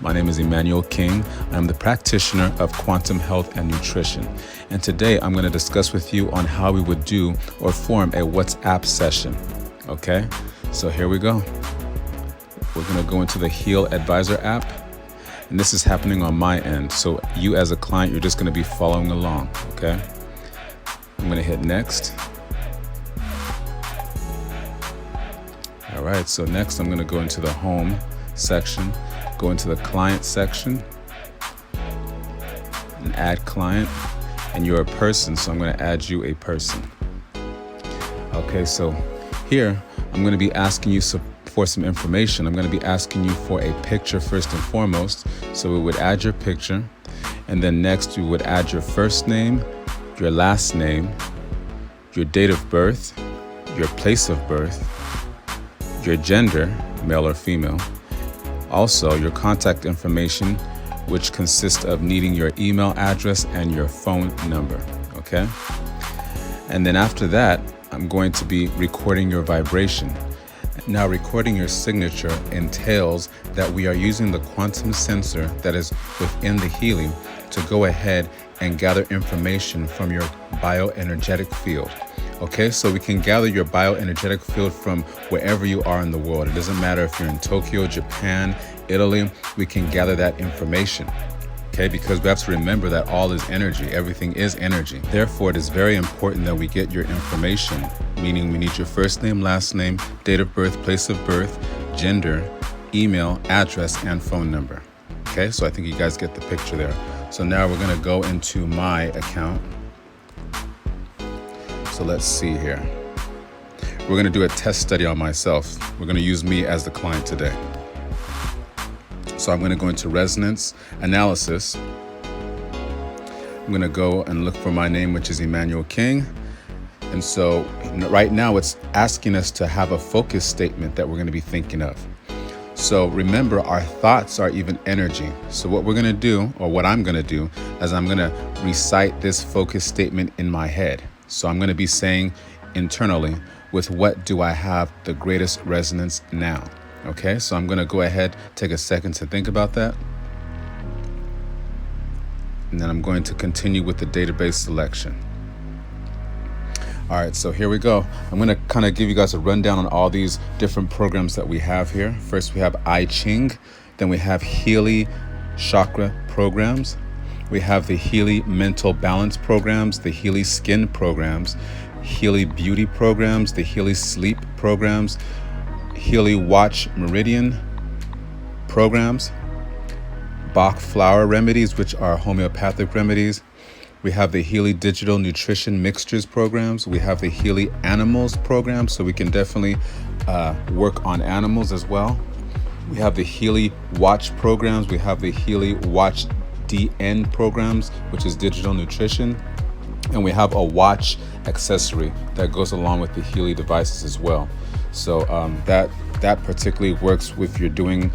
My name is Emmanuel King. I'm the practitioner of quantum health and nutrition. And today I'm going to discuss with you on how we would do or form a WhatsApp session. Okay, so here we go. We're going to go into the Heal Advisor app. And this is happening on my end. So you as a client, you're just going to be following along. Okay, I'm going to hit next. All right, so next I'm going to go into the home section, go into the client section, and add client. And you're a person, so I'm going to add you a person. Okay, so here I'm going to be asking you for some information. I'm going to be asking you for a picture first and foremost. So we would add your picture, and then next we would add your first name, your last name, your date of birth, your place of birth, your gender, male or female, also your contact information, which consists of needing your email address and your phone number, okay? And then after that, I'm going to be recording your vibration. Now, recording your signature entails that we are using the quantum sensor that is within the Healy to go ahead and gather information from your bioenergetic field. Okay, so we can gather your bioenergetic field from wherever you are in the world. It doesn't matter if you're in Tokyo, Japan, Italy, we can gather that information. Okay, because we have to remember that all is energy. Everything is energy. Therefore, it is very important that we get your information, meaning we need your first name, last name, date of birth, place of birth, gender, email, address, and phone number. Okay, so I think you guys get the picture there. So now we're going to go into my account. So let's see here. We're going to do a test study on myself. We're going to use me as the client today. So I'm going to go into resonance analysis. I'm going to go and look for my name, which is Emmanuel King. And so right now it's asking us to have a focus statement that we're going to be thinking of. So remember, our thoughts are even energy. So what we're going to do, or what I'm going to do, is I'm going to recite this focus statement in my head. So I'm going to be saying internally, with what do I have the greatest resonance now? Okay, so I'm going to go ahead, take a second to think about that. And then I'm going to continue with the database selection. All right, so here we go. I'm going to kind of give you guys a rundown on all these different programs that we have here. First, we have I Ching. Then we have Healy chakra programs. We have the Healy mental balance programs, the Healy skin programs, Healy beauty programs, the Healy sleep programs, Healy watch meridian programs, Bach flower remedies, which are homeopathic remedies. We have the Healy digital nutrition mixtures programs. We have the Healy animals program, so we can definitely work on animals as well. We have the Healy watch programs. We have the Healy watch DN programs, which is digital nutrition. And we have a watch accessory that goes along with the Healy devices as well. So that particularly works if you're doing,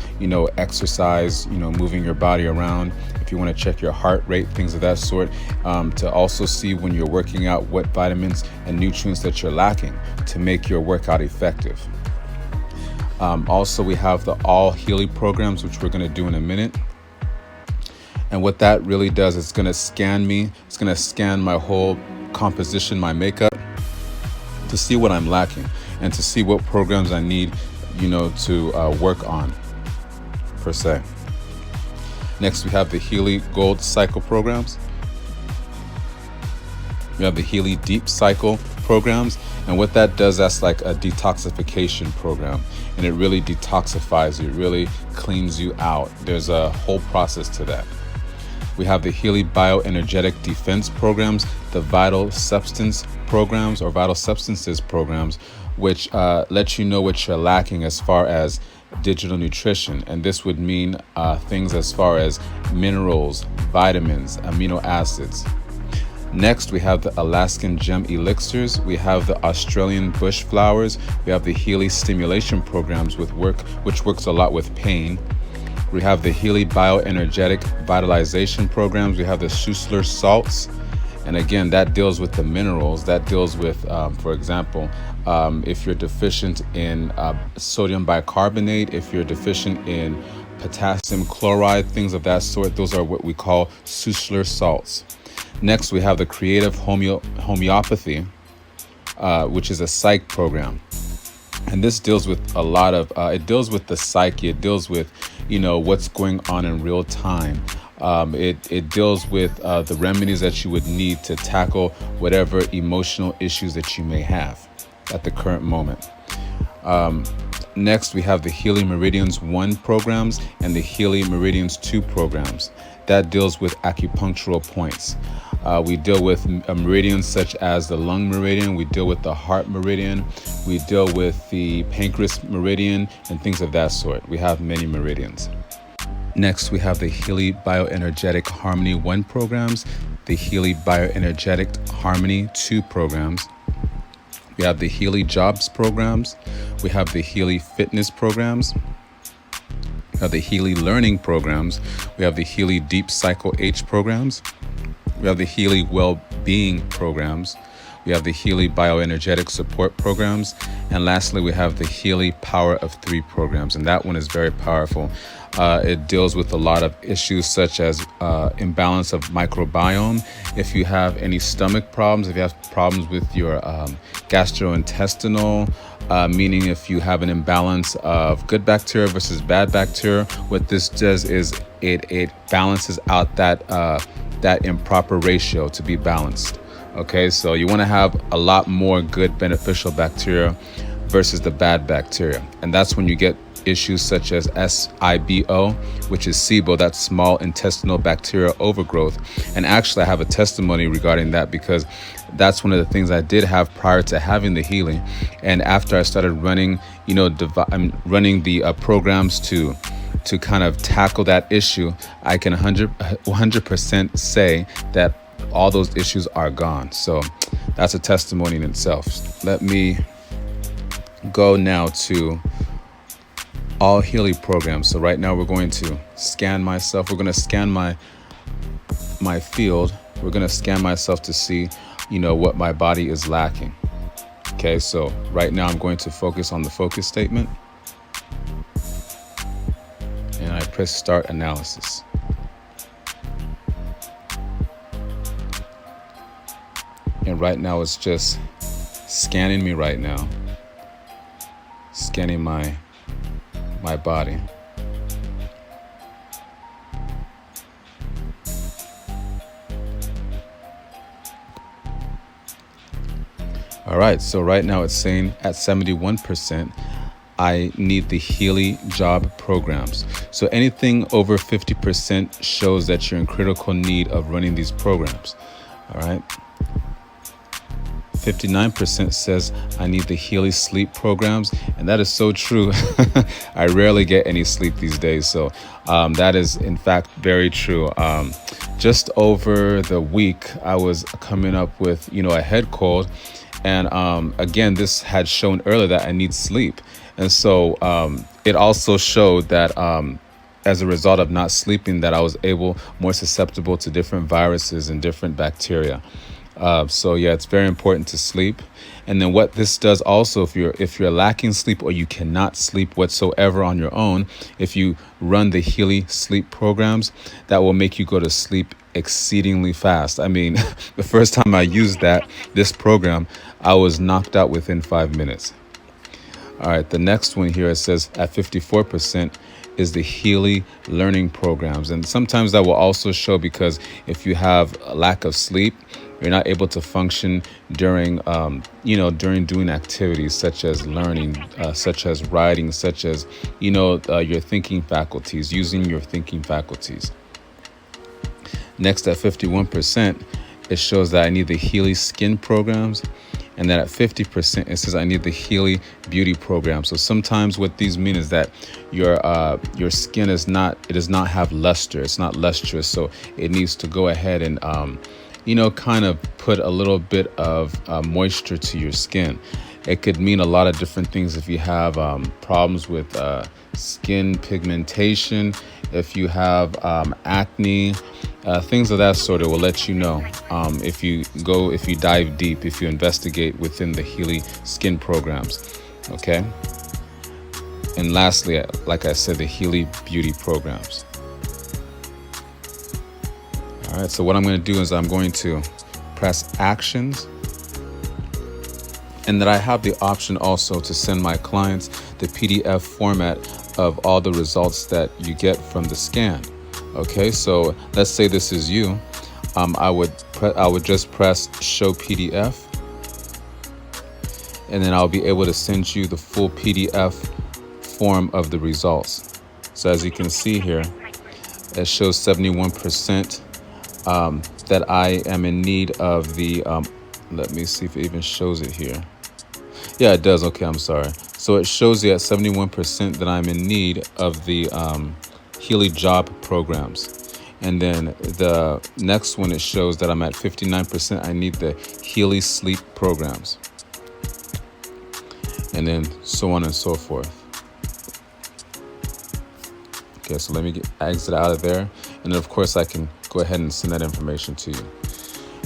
exercise, moving your body around. If you want to check your heart rate, things of that sort, to also see when you're working out what vitamins and nutrients that you're lacking to make your workout effective. Also, we have the all Healy programs, which we're going to do in a minute. And what that really does, it's going to scan me. It's going to scan my whole composition, my makeup, to see what I'm lacking and to see what programs I need, to work on, per se. Next, we have the Healy Gold Cycle programs. We have the Healy Deep Cycle programs. And what that does, that's like a detoxification program. And it really detoxifies you. It really cleans you out. There's a whole process to that. We have the Healy Bioenergetic Defense programs, the Vital Substance programs or Vital Substances programs, which let you know what you're lacking as far as digital nutrition. And this would mean things as far as minerals, vitamins, amino acids. Next, we have the Alaskan Gem Elixirs. We have the Australian Bush Flowers. We have the Healy Stimulation programs which works a lot with pain. We have the Healy Bioenergetic Vitalization programs. We have the Schussler salts. And again, that deals with the minerals. That deals with, for example, if you're deficient in sodium bicarbonate, if you're deficient in potassium chloride, things of that sort. Those are what we call Sussler salts. Next, we have the creative homeopathy, which is a psych program. And this deals with a lot of, it deals with the psyche. It deals with, what's going on in real time. It deals with the remedies that you would need to tackle whatever emotional issues that you may have at the current moment. Next, we have the Healy Meridians 1 programs and the Healy Meridians 2 programs. That deals with acupunctural points. We deal with meridians such as the lung meridian. We deal with the heart meridian. We deal with the pancreas meridian and things of that sort. We have many meridians. Next, we have the Healy Bioenergetic Harmony 1 programs, the Healy Bioenergetic Harmony 2 programs. We have the Healy Jobs programs. We have the Healy Fitness programs. We have the Healy Learning programs. We have the Healy Deep Cycle H programs. We have the Healy Well-Being programs. We have the Healy Bioenergetic Support programs. And lastly, we have the Healy Power of 3 programs. And that one is very powerful. It deals with a lot of issues such as imbalance of microbiome. If you have any stomach problems, if you have problems with your gastrointestinal, meaning if you have an imbalance of good bacteria versus bad bacteria, what this does is it balances out that improper ratio to be balanced. Okay, so you want to have a lot more good beneficial bacteria versus the bad bacteria. And that's when you get issues such as SIBO, which is SIBO, that's small intestinal bacterial overgrowth. And actually, I have a testimony regarding that because that's one of the things I did have prior to having the Healy. And after I started running, running the programs to kind of tackle that issue, I can 100% say that all those issues are gone. So that's a testimony in itself. Let me go now to all Healy programs. So right now we're going to scan myself. We're going to scan my field. We're going to scan myself to see, what my body is lacking. Okay, so right now I'm going to focus on the focus statement. And I press start analysis. And right now it's just scanning me right now. Scanning my body. All right, so right now it's saying at 71%, I need the Healy job programs. So anything over 50% shows that you're in critical need of running these programs. All right. 59% says I need the Healy sleep programs, and that is so true. I rarely get any sleep these days, so that is in fact very true. Just over the week, I was coming up with a head cold, and again, this had shown earlier that I need sleep, and so it also showed that as a result of not sleeping, that I was more susceptible to different viruses and different bacteria. So yeah, it's very important to sleep. And then what this does also, if you're lacking sleep or you cannot sleep whatsoever on your own, if you run the Healy sleep programs, that will make you go to sleep exceedingly fast. I mean, the first time I used this program, I was knocked out within 5 minutes. All right, the next one here, it says at 54% is the Healy learning programs. And sometimes that will also show because if you have a lack of sleep, you're not able to function during doing activities such as learning, such as writing, such as, your thinking faculties, using your thinking faculties. Next, at 51%, it shows that I need the Healy skin programs. And then at 50%, it says I need the Healy beauty program. So sometimes what these mean is that your skin does not have luster. It's not lustrous. So it needs to go ahead and, kind of put a little bit of moisture to your skin. It could mean a lot of different things. If you have problems with skin pigmentation, if you have acne, things of that sort, it will let you know if you dive deep, if you investigate within the Healy skin programs. Okay. And lastly, like I said, the Healy beauty programs. All right, so what I'm going to do is I'm going to press actions, and then I have the option also to send my clients the PDF format of all the results that you get from the scan. Okay, so let's say this is you. I would just press show PDF, and then I'll be able to send you the full PDF form of the results. So as you can see here, it shows 71% that I am in need of the, let me see if it even shows it here. Yeah, it does. Okay, I'm sorry. So it shows you at 71% that I'm in need of the Healy job programs. And then the next one, it shows that I'm at 59%. I need the Healy sleep programs. And then so on and so forth. Okay, so let me exit out of there. And then of course I can go ahead and send that information to you.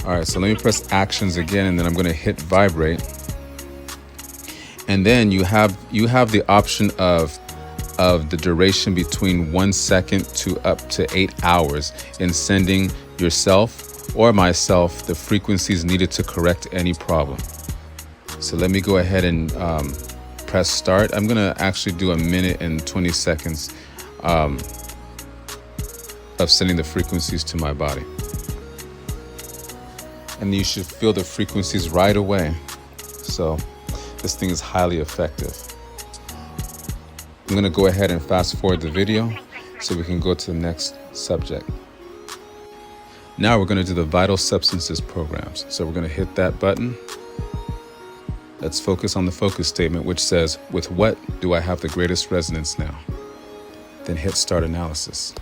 All right, so let me press actions again, and then I'm gonna hit vibrate. And then you have the option of the duration between 1 second to up to 8 hours in sending yourself or myself the frequencies needed to correct any problem. So let me go ahead and press start. I'm gonna actually do 1 minute and 20 seconds of sending the frequencies to my body. And you should feel the frequencies right away. So this thing is highly effective. I'm gonna go ahead and fast forward the video so we can go to the next subject. Now we're gonna do the vital substances programs. So we're gonna hit that button. Let's focus on the focus statement, which says, with what do I have the greatest resonance now? Then hit start analysis.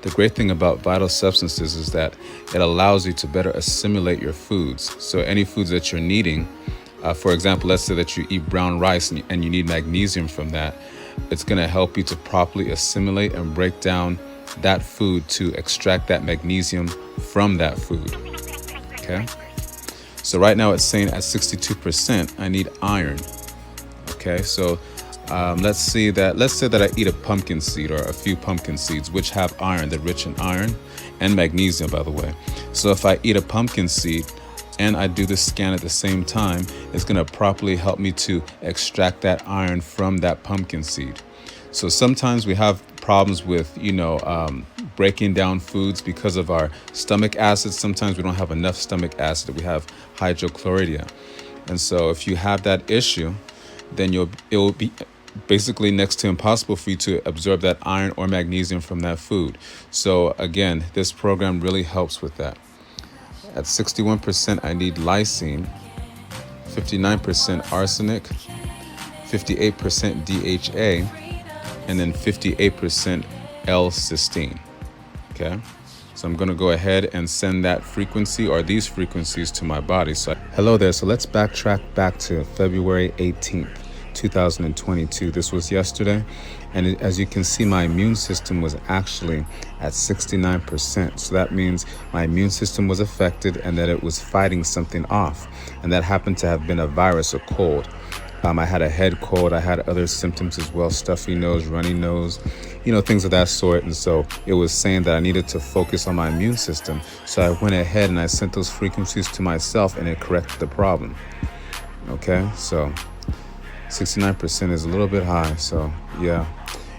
The great thing about vital substances is that it allows you to better assimilate your foods. So any foods that you're needing, for example, let's say that you eat brown rice and you need magnesium from that, it's going to help you to properly assimilate and break down that food to extract that magnesium from that food. Okay? So right now it's saying at 62%, I need iron. Okay, so let's say that I eat a pumpkin seed or a few pumpkin seeds, which have iron. They're rich in iron and magnesium, by the way. So if I eat a pumpkin seed and I do this scan at the same time, it's going to properly help me to extract that iron from that pumpkin seed. So sometimes we have problems with, breaking down foods because of our stomach acid. Sometimes we don't have enough stomach acid. We have hydrochloridia. And so if you have that issue, then it will be basically next to impossible for you to absorb that iron or magnesium from that food. So again, this program really helps with that. At 61%, I need lysine, 59% arsenic, 58% DHA, and then 58% L-cysteine. Okay, so I'm going to go ahead and send that frequency or these frequencies to my body. So hello there. So let's backtrack back to February 18th. 2022. This was yesterday, and as you can see, my immune system was actually at 69%. So that means my immune system was affected and that it was fighting something off, and that happened to have been a virus, a cold. I had a head cold. I had other symptoms as well, stuffy nose, runny nose, things of that sort. And so it was saying that I needed to focus on my immune system. So I went ahead and I sent those frequencies to myself, and it corrected the problem. Okay, so 69% is a little bit high, so yeah.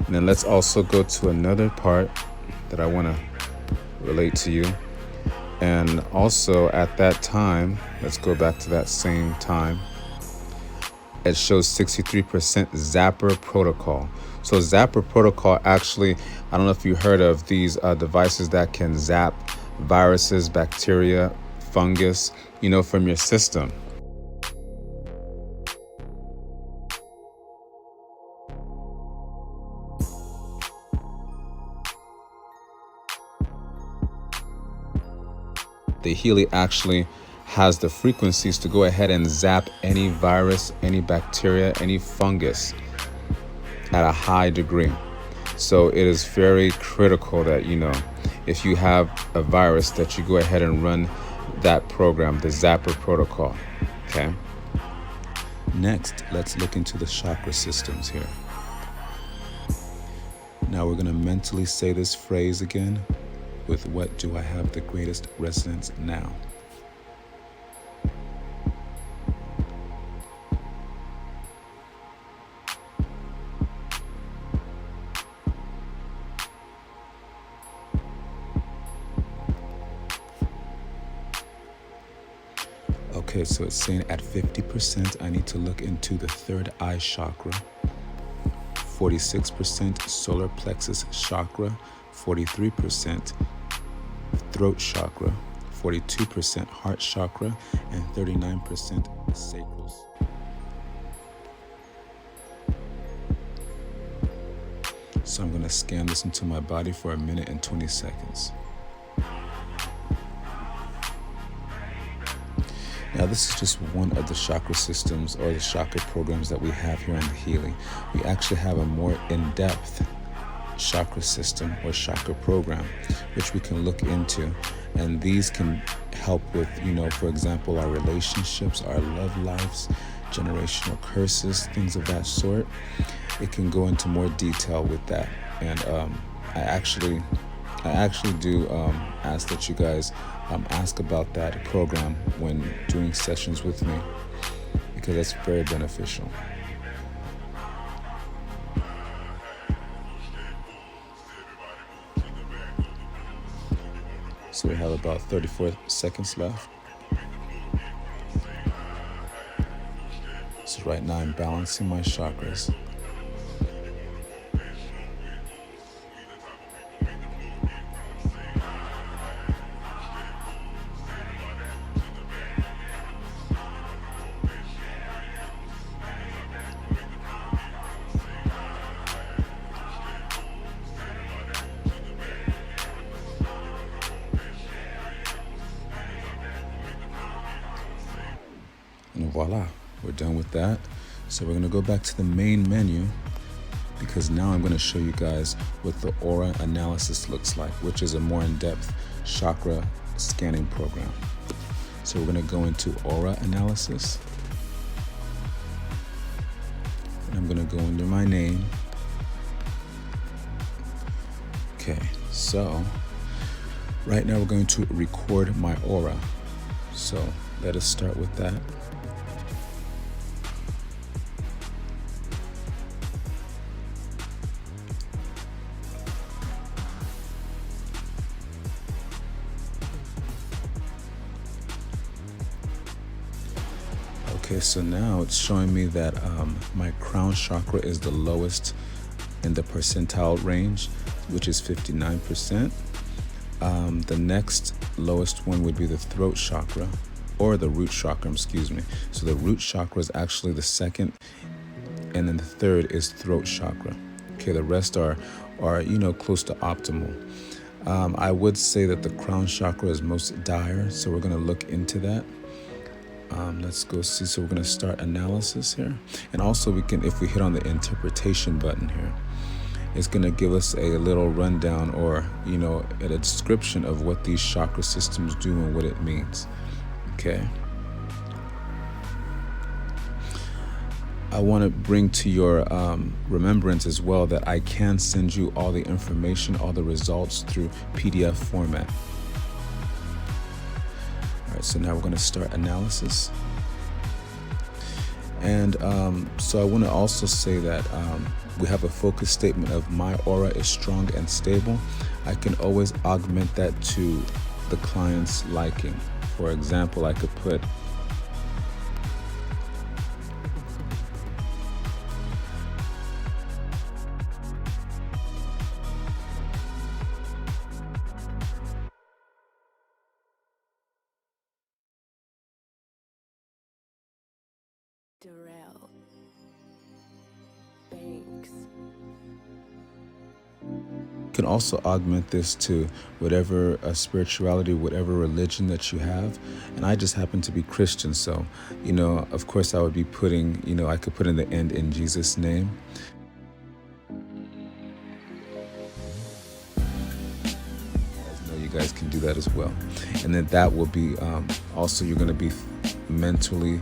And then let's also go to another part that I want to relate to you. And also at that time, let's go back to that same time. It shows 63% Zapper protocol. So Zapper protocol, actually, I don't know if you heard of these devices that can zap viruses, bacteria, fungus, from your system. The Healy actually has the frequencies to go ahead and zap any virus, any bacteria, any fungus at a high degree. So it is very critical that, if you have a virus, that you go ahead and run that program, the Zapper protocol. Okay. Next, let's look into the chakra systems here. Now we're going to mentally say this phrase again with what do I have the greatest resonance now? Okay, so it's saying at 50%, I need to look into the third eye chakra, 46% solar plexus chakra, 43% throat chakra, 42% heart chakra, and 39% sacral. So I'm going to scan this into my body for 1 minute and 20 seconds. Now, this is just one of the chakra systems or the chakra programs that we have here on the Healy. We actually have a more in-depth chakra system or chakra program, which we can look into. And these can help with, for example, our relationships, our love lives, generational curses, things of that sort. It can go into more detail with that. And I actually do ask that you guys ask about that program when doing sessions with me, because that's very beneficial. So we have about 34 seconds left. So right now I'm balancing my chakras. And voila, we're done with that. So we're going to go back to the main menu, because now I'm going to show you guys what the aura analysis looks like, which is a more in-depth chakra scanning program. So we're going to go into aura analysis. And I'm going to go under my name. Okay, so right now we're going to record my aura. So let us start with that. Okay, so now it's showing me that my crown chakra is the lowest in the percentile range, which is 59%. The next lowest one would be the throat chakra, or the root chakra, excuse me. So the root chakra is actually the second, and then the third is throat chakra. Okay, the rest are close to optimal. I would say that the crown chakra is most dire, so we're going to look into that. Let's go see. So we're going to start analysis here. And also we can, if we hit on the interpretation button here, it's going to give us a little rundown, or, a description of what these chakra systems do and what it means. Okay. I want to bring to your remembrance as well that I can send you all the information, all the results through PDF format. All right, so now we're going to start analysis. And so I want to also say that we have a focus statement of my aura is strong and stable. I can always augment that to the client's liking. For example, I could put can also augment this to whatever spirituality, whatever religion that you have. And I just happen to be Christian. So, of course I would be putting, I could put in the end in Jesus' name. I know you guys can do that as well. And then that will be, also you're going to be mentally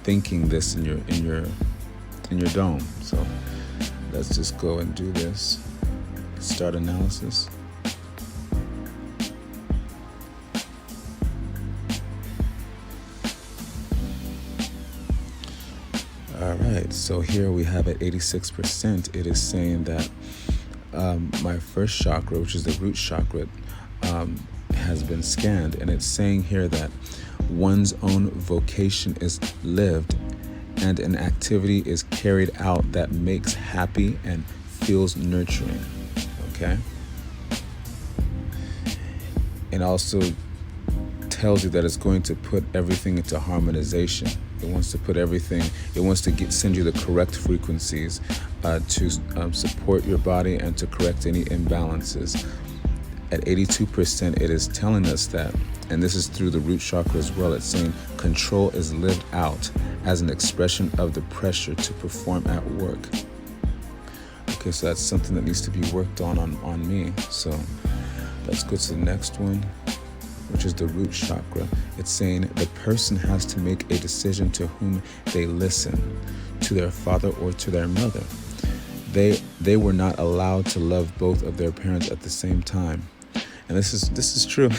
thinking this in your dome. So let's just go and do this. Start analysis. All right, so here we have at 86%, it is saying that my first chakra, which is the root chakra, has been scanned. And it's saying here that one's own vocation is lived and an activity is carried out that makes happy and feels nurturing. Okay? And also tells you that it's going to put everything into harmonization. It wants to put everything, it wants to send you the correct frequencies to support your body and to correct any imbalances. At 82%, it is telling us that, and this is through the root chakra as well, it's saying control is lived out as an expression of the pressure to perform at work. Okay, so that's something that needs to be worked on me. So let's go to the next one, which is the root chakra. It's saying the person has to make a decision to whom they listen, to their father or to their mother. They were not allowed to love both of their parents at the same time. And this is true.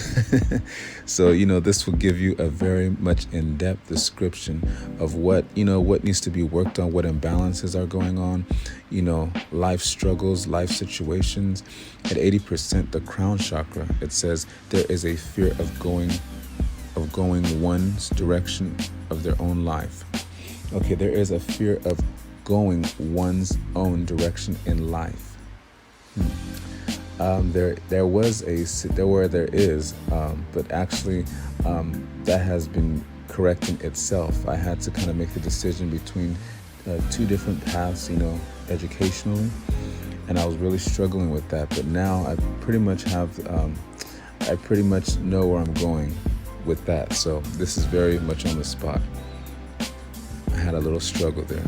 So, this will give you a very much in-depth description of what needs to be worked on, what imbalances are going on, life struggles, life situations. At 80%, the crown chakra, it says there is a fear of going one's direction of their own life. Okay, there is a fear of going one's own direction in life. There is, but actually that has been correcting itself. I had to kind of make the decision between two different paths, educationally, and I was really struggling with that. But now I pretty much know where I'm going with that. So this is very much on the spot. I had a little struggle there.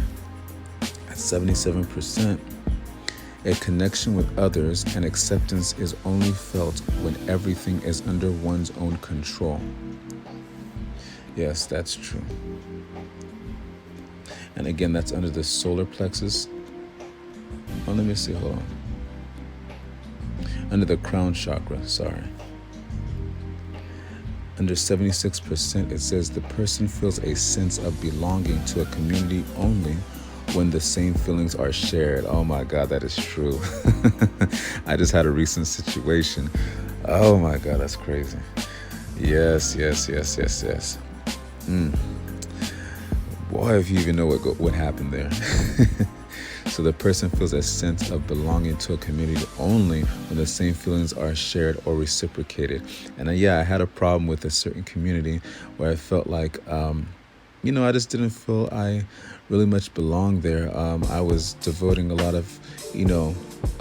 At 77%, a connection with others and acceptance is only felt when everything is under one's own control. Yes, that's true. And again, that's under the solar plexus. Oh, let me see, hold on. Under the crown chakra, sorry. Under 76%, it says the person feels a sense of belonging to a community only when the same feelings are shared. Oh my God, that is true. I just had a recent situation. Oh my God, that's crazy. Yes. Boy, if you even know what happened there. So the person feels a sense of belonging to a community only when the same feelings are shared or reciprocated. And I had a problem with a certain community where I felt like, I just didn't feel I really much belonged there. I was devoting a lot of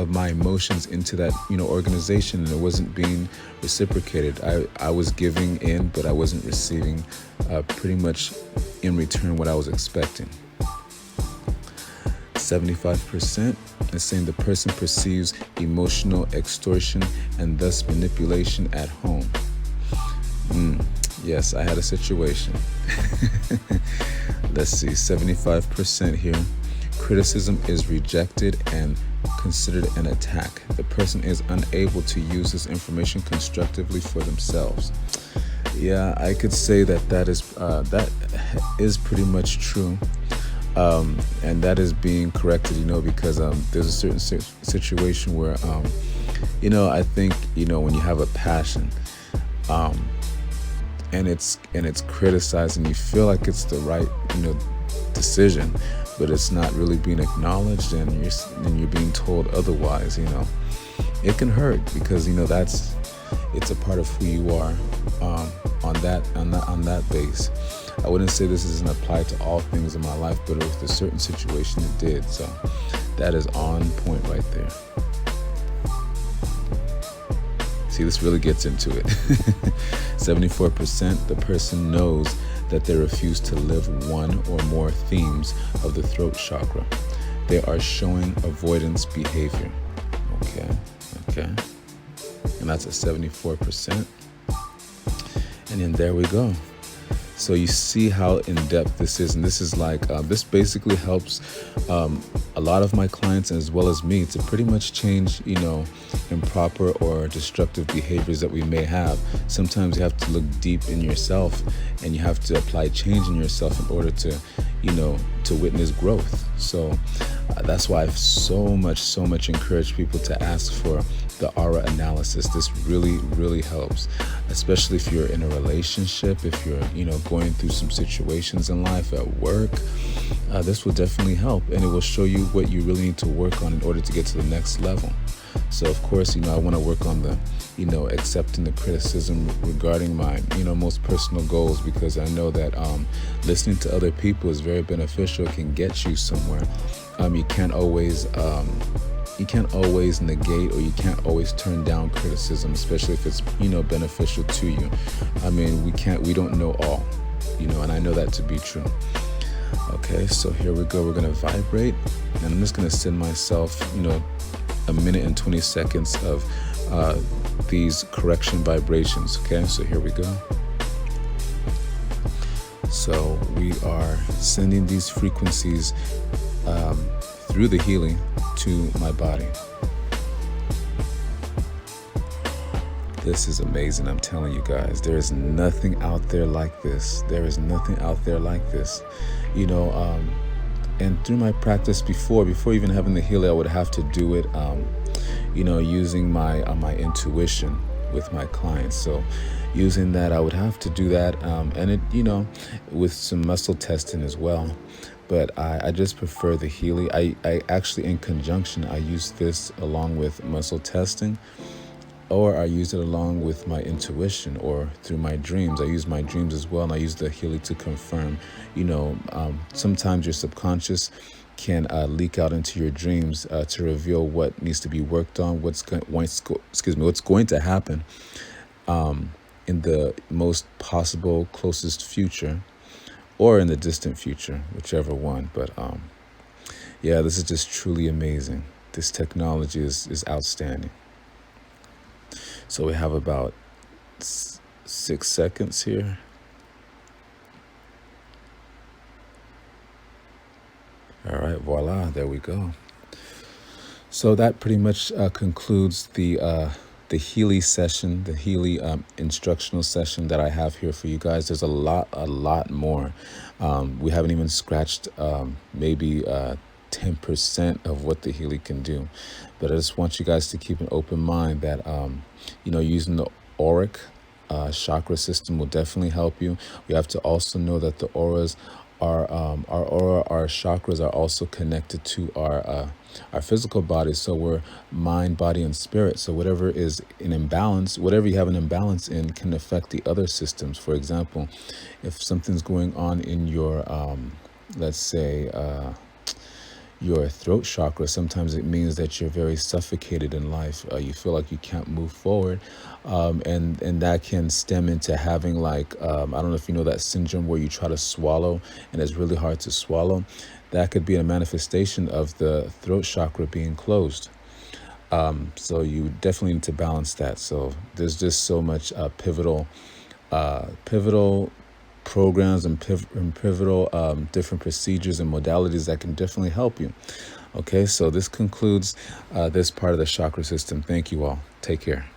my emotions into that, organization, and it wasn't being reciprocated. I was giving in, but I wasn't receiving pretty much in return what I was expecting. 75% is saying the person perceives emotional extortion and thus manipulation at home. Yes, I had a situation. Let's see, 75% here. Criticism is rejected and considered an attack. The person is unable to use this information constructively for themselves. Yeah, I could say that is pretty much true. And that is being corrected, because there's a certain situation where, I think, when you have a passion, and it's criticized, and you feel like it's the right, decision, but it's not really being acknowledged, and you're being told otherwise, it can hurt because it's a part of who you are on that base. I wouldn't say this doesn't apply to all things in my life, but with a certain situation it did. So that is on point right there. See, this really gets into it. 74%, the person knows that they refuse to live one or more themes of the throat chakra. They are showing avoidance behavior. Okay. And that's at 74%. And then there we go. So you see how in depth this is, and this is like this basically helps a lot of my clients as well as me to pretty much change, improper or destructive behaviors that we may have. Sometimes you have to look deep in yourself, and you have to apply change in yourself in order to, to witness growth. So that's why I've so much encouraged people to ask for the aura analysis. This really helps, especially if you're in a relationship, if you're going through some situations in life, at work. This will definitely help, and it will show you what you really need to work on in order to get to the next level. So of course, I want to work on the accepting the criticism regarding my most personal goals, because I know that listening to other people is very beneficial. It can get you somewhere. You can't always negate, or you can't always turn down criticism, especially if it's beneficial to you. I mean, we don't know all, and I know that to be true. Okay, so here we go. We're gonna vibrate, and I'm just gonna send myself a minute and 20 seconds of these correction vibrations. Okay, so here we go. So we are sending these frequencies through the Healy to my body. This is amazing. I'm telling you guys, there is nothing out there like this. There is nothing out there like this. And through my practice before even having the Healy, I would have to do it, using my intuition with my clients. So using that, I would have to do that, and it, with some muscle testing as well. But I just prefer the Healy. I actually, in conjunction, I use this along with muscle testing, or I use it along with my intuition, or through my dreams. I use my dreams as well, and I use the Healy to confirm. Sometimes your subconscious can leak out into your dreams to reveal what needs to be worked on, what's going to happen in the most possible closest future, or in the distant future, whichever one. But yeah, this is just truly amazing. This technology is outstanding. So we have about 6 seconds here. All right, voila, there we go. So that pretty much concludes the Healy session, the Healy instructional session that I have here for you guys. There's a lot more. We haven't even scratched maybe 10% of what the Healy can do. But I just want you guys to keep an open mind that, using the auric chakra system will definitely help you. We have to also know that the auras are, our chakras are also connected to our physical body. So we're mind, body, and spirit. So whatever is in imbalance, whatever you have an imbalance in, can affect the other systems. For example, if something's going on in your, let's say, your throat chakra, sometimes it means that you're very suffocated in life. You feel like you can't move forward, and that can stem into having I don't know if you know that syndrome where you try to swallow and it's really hard to swallow. That could be a manifestation of the throat chakra being closed. So you definitely need to balance that. So there's just so much pivotal programs and pivotal different procedures and modalities that can definitely help you. Okay, so this concludes this part of the chakra system. Thank you all. Take care.